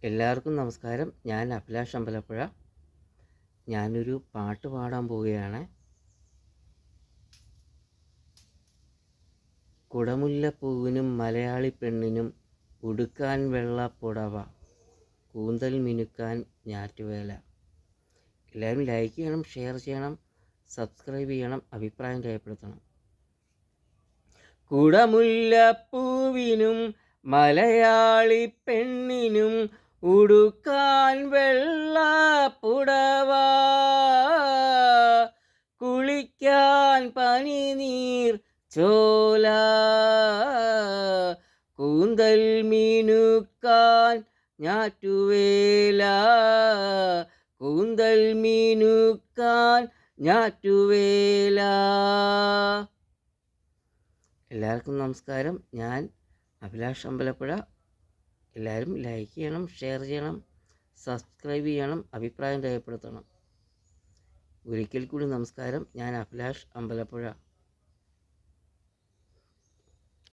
എല്ലാവർക്കും നമസ്കാരം. ഞാൻ അഭിലാഷ് അമ്പലപ്പുഴ. ഞാനൊരു പാട്ട് പാടാൻ പോവുകയാണ്. കുടമുല്ലപ്പൂവിനും മലയാളി പെണ്ണിനും ഉടുക്കാൻ വെള്ളപ്പുടവ, കൂന്തൽ മിനുക്കാൻ ഞാറ്റുവേല. എല്ലാവരും ലൈക്ക് ചെയ്യണം, ഷെയർ ചെയ്യണം, സബ്സ്ക്രൈബ് ചെയ്യണം, അഭിപ്രായം രേഖപ്പെടുത്തണം. കുടമുല്ലപ്പൂവിനും മലയാളി പെണ്ണിനും ഉടുക്കാൻ വെള്ളപ്പുടവ, കുളിക്കാൻ പനിനീർ ചോല, കൂന്തൽ മീനുക്കാൻ ഞാറ്റുവേല, കൂന്തൽ മീനുക്കാൻ ഞാറ്റുവേല. എല്ലാവർക്കും നമസ്കാരം. ഞാൻ അഭിലാഷ് അമ്പലപ്പുഴ. എല്ലാവരും ലൈക്ക് ചെയ്യണം, ഷെയർ ചെയ്യണം, സബ്സ്ക്രൈബ് ചെയ്യണം, അഭിപ്രായം രേഖപ്പെടുത്തണം. ഒരിക്കൽ കൂടി നമസ്കാരം. ഞാൻ അഭിലാഷ് അമ്പലപ്പുഴ.